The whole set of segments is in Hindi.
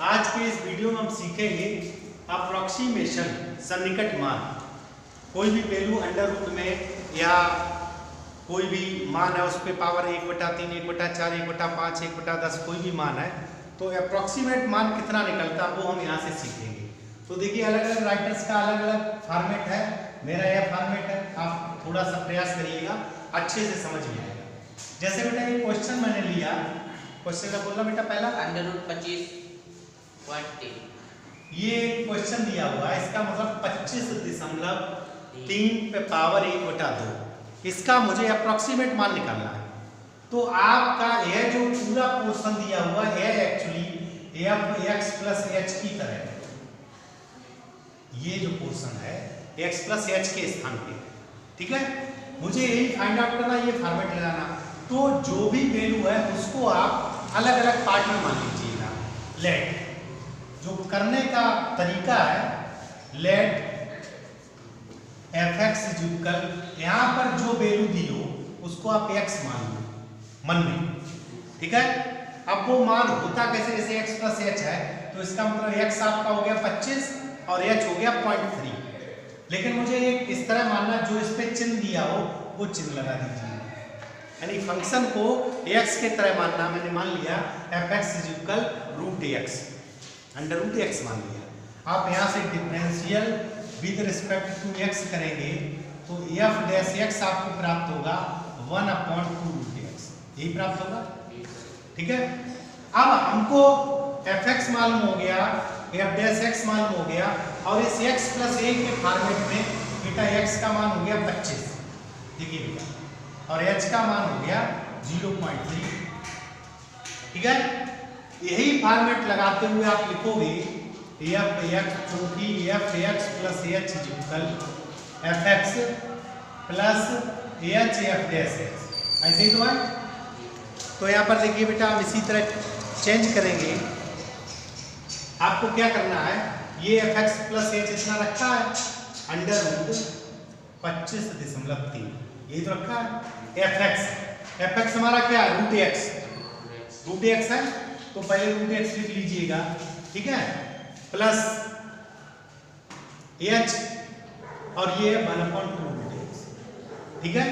आज के इस वीडियो में हम सीखेंगे अप्रोक्सीमेशन, सन्निकट मान। कोई भी वैल्यू अंडर रूट में या कोई भी मान है उस पर पावर 1/3, 1/4, 1/5, 1/10 कोई भी मान है तो अप्रोक्सीमेट मान कितना निकलता है वो हम यहाँ से सीखेंगे। तो देखिए अलग अलग राइटर्स का अलग अलग फॉर्मेट है, मेरा यह फॉर्मेट है। आप थोड़ा सा प्रयास करिएगा, अच्छे से समझ में आएगा। जैसे बेटा ये क्वेश्चन मैंने लिया, क्वेश्चन का बोला बेटा पहला √25.3। ये क्वेश्चन दिया हुआ है, इसका मतलब 25.3 पे पावर 1/2, इसका मुझे अप्रोक्सीमेट मान निकालना है। तो आपका यह जो पूरा पोर्शन दिया हुआ है एक्चुअली f(x + h) की तरह है। ये जो पोर्शन है x + h के स्थान पे, ठीक है। मुझे यही फाइंड आउट करना, ये फॉर्मेट लगाना। तो जो भी वैल्यू है उसको आप अलग अलग पार्ट में मान लीजिएगा। लेट जो करने का तरीका है, लेट f(x) यहाँ पर जो वैल्यू दी हो उसको आप x मान लो मन में, ठीक है। अब वो मान होता कैसे, जैसे x + h है तो इसका मतलब x आपका हो गया 25 और h हो गया 0.3। लेकिन मुझे एक इस तरह मानना, जो इस पे चिन्ह दिया हो वो चिन्ह लगा दीजिए, यानी फंक्शन को x के तरह मानना। मैंने मान लिया f(x) √x, √x मान लिया। आप यहाँ से differential with respect to x करेंगे तो f' आपको प्राप्त होगा 1/2√x, यही प्राप्त होगा, ठीक है। अब हमको fx मालूम हो गया, f' मालूम हो गया, और इस x + 1 के फॉर्मेट में बेटा x का मान हो गया 25, देखिए बेटा, और h का मान हो गया 0.3, ठीक है। यही फॉर्मेट लगाते हुए आप लिखोगे f(x), क्योंकि f(x + h) fx + h f', ऐसे ही तो है। तो यहाँ पर देखिए बेटा, हम इसी तरह चेंज करेंगे। आपको क्या करना है, ये fx + h इतना रखा है √25.3, यही तो रखा है। fx हमारा क्या है, √x है, तो पहले √x लिख लीजिएगा, ठीक है, प्लस h और ये 1/2√x, ठीक है।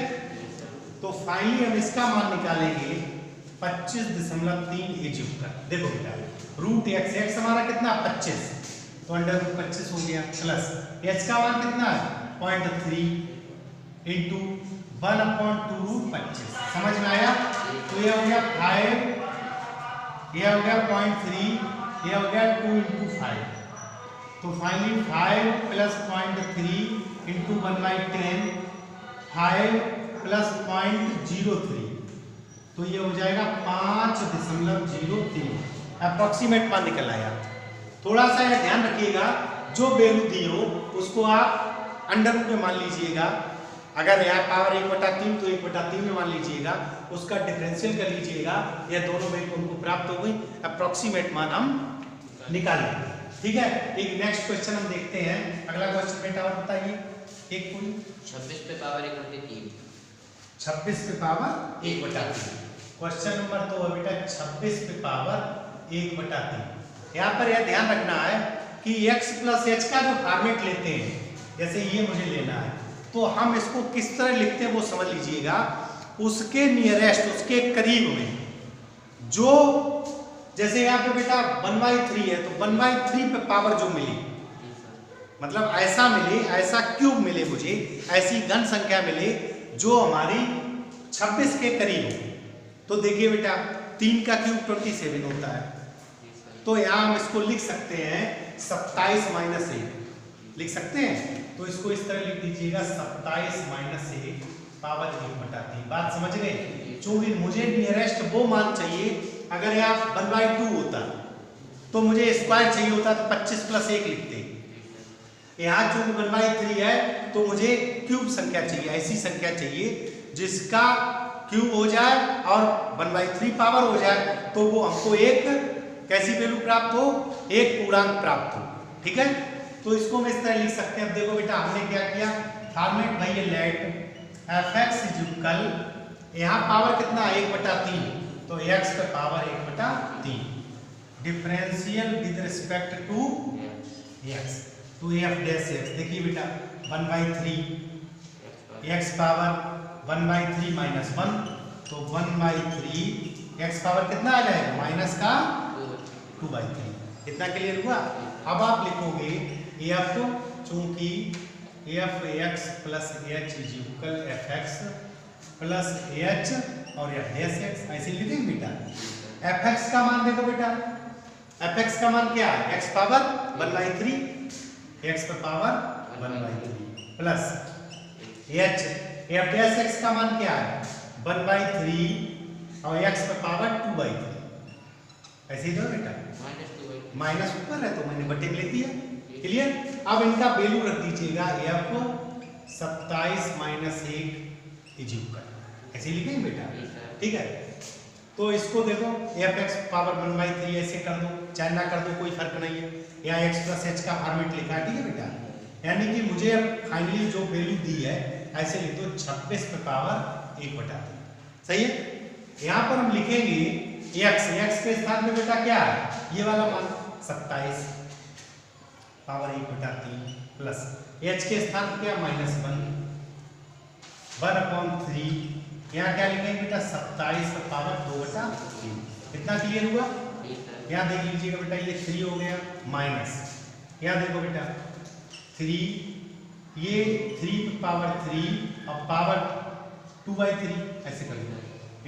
तो फाइनली हम इसका मान निकालेंगे 25.3 a³। देखो बेटा √x हमारा कितना 25, तो √25 हो गया, प्लस h का मान कितना है 0.3 × 1/2√25, समझ में आया। तो ये हो गया 5, ये हो गया 0.3, ये हो गया 2 × 5, तो फाइनली 5 + 0.3 × 1/10, 5 + 0.03, तो ये हो जाएगा 5.03। अप्रोक्सीमेट मान निकल आया। थोड़ा सा यह ध्यान रखिएगा, जो वैल्यू दी हो उसको आप अंडर रूट में मान लीजिएगा। अगर यहाँ पावर 1/3 तो 1/3 में मान लीजिएगा, उसका डिफरेंशियल कर लीजिएगा, यह दोनों वैल्यू उनको प्राप्त हो गई। अप्रोक्सीमेट मान हम निकालेंगे, ठीक है। एक नेक्स्ट क्वेश्चन हम देखते हैं। अगला क्वेश्चन बेटा और बताइए, एक पूरी 26 पे पावर 1/3, 26 पे पावर 1/3। क्वेश्चन नंबर 2 है बेटा 26 पे पावर 1/3। यहाँ पर यह ध्यान रखना है कि x + h का जो फॉर्मेट लेते हैं, जैसे ये मुझे लेना है, तो हम इसको किस तरह लिखते हैं वो समझ लीजिएगा। उसके नियरेस्ट, उसके करीब में जो, जैसे यहाँ पे बेटा 1/3 है तो 1/3 पे पावर जो मिली, मतलब ऐसा मिले, ऐसा क्यूब मिले मुझे, ऐसी घन संख्या मिले जो हमारी 26 के करीब हो। तो देखिए बेटा 3 का क्यूब 27 होता है, तो यहाँ हम इसको लिख सकते हैं 27 - 1 लिख सकते हैं। तो इसको इस तरह लिख दीजिएगा 27 - 1 पावर 1/3। बात समझ गए। चूंकि मुझे नियरेस्ट वो मान चाहिए, अगर यहाँ 1/2 होता तो मुझे स्क्वायर चाहिए होता, तो 25 + 1 लिखते। यहाँ चूंकि 1/3 है तो मुझे क्यूब संख्या चाहिए, ऐसी संख्या चाहिए जिसका क्यूब हो जाए और 1/3 पावर हो जाए, तो वो हमको एक कैसी वैल्यू प्राप्त हो, एक पूर्णांक प्राप्त हो, ठीक है। तो इसको हम इस तरह लिख सकते हैं। अब देखो बेटा हमने क्या किया, फॉर्मेट भाई ये लेट fx यहाँ पावर कितना 1/3, तो x पे power 1/3, differential with respect to x, तो एफ डैश एक्स, देखिए बेटा 1/3 x पावर 1/3 माइनस 1, तो 1/3 x पावर कितना आ जाएगा माइनस का 2/3। इतना क्लियर हुआ। अब आप लिखोगे एफ, चूंकि F x plus H is equal F x plus H और एफ डैश एक्स, ऐसे लिखेंगे बेटा। एफ एक्स का मान देखो बेटा, एफ एक्स का मान क्या है, x power 1/3, x power 1/3 plus H, F dash x का मान क्या है 1/3 और एक्स पावर 2/3, ऐसे ही दो बेटा, माइनस ऊपर है तो मैंने बटे में लिख दिया। क्लियर। अब इनका वैल्यू रख दीजिएगा एफ 27 माइनस 1 इज इक्वल, ऐसे लिखेंगे बेटा, ठीक है। तो इसको देखो एफ एक्स पावर 1/3 ऐसे कर दो, चाहे ना कर दो कोई फर्क नहीं है, या एक्स प्लस एच का फॉर्मेट लिखा है, ठीक है बेटा। यानी कि मुझे अब फाइनली जो वैल्यू दी है ऐसे लिख दो 26 पे पावर 1/3, सही है। यहाँ पर हम लिखेंगे एक्स के स्थान पे बेटा क्या है, ये वाला मान 27 पावर 1/3 प्लस एच के स्थान पे क्या -1/3, यहाँ क्या लिखेंगे बेटा 27 पे पावर 2/3। इतना क्लियर हुआ। यहाँ देख लीजिएगा बेटा ये 3 हो गया माइनस, यहाँ देखो बेटा 3, ये 3 पे पावर 3 और पावर 2/3 ऐसे कर लो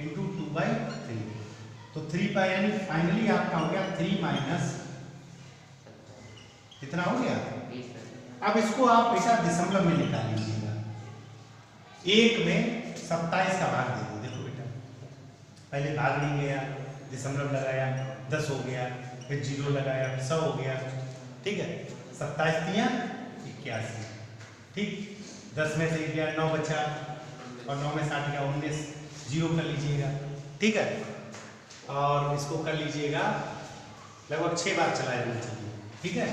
इंटू 2/3, तो 3 पर यानी फाइनली आपका हो गया 3 माइनस, कितना हो गया। अब इसको आप बेटा दशमलव में निकाल लीजिएगा, 1 में 27 का भाग दे दो, देखो बेटा पहले भाग नहीं गया, दशमलव लगाया 10 हो गया, फिर 0 लगाया 100 हो गया, ठीक है। 27 तिया 81, ठीक, 10 में से गया 9 बचा और 9 में 60 गया 19, 0 कर लीजिएगा, ठीक है। और इसको कर लीजिएगा लगभग 6 बार चलाया जाना चाहिए, ठीक है।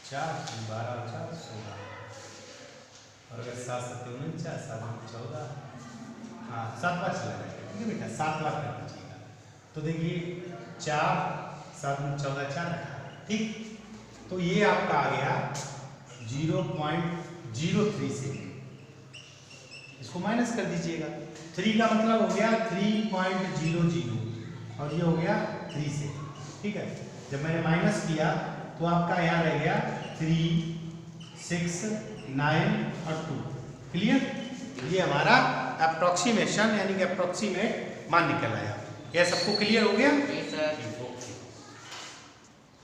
4 12 4 16, और अगर 7 7 49 7 14, हाँ 7 बार चला जाएगा, ठीक है बेटा, 7 बार कर लीजिएगा। तो देखिए 4 7 14 4, ठीक। तो ये आपका आ गया 0.03 से, इसको माइनस कर दीजिएगा, 3 का मतलब हो गया 3.00 और ये हो गया 3 से, ठीक है। जब मैंने माइनस किया तो आपका यहाँ रह गया 3 6 9 और 2, क्लियर। ये हमारा अप्रोक्सीमेशन यानी कि अप्रोक्सीमेट मान निकल आया। यह सबको क्लियर हो गया।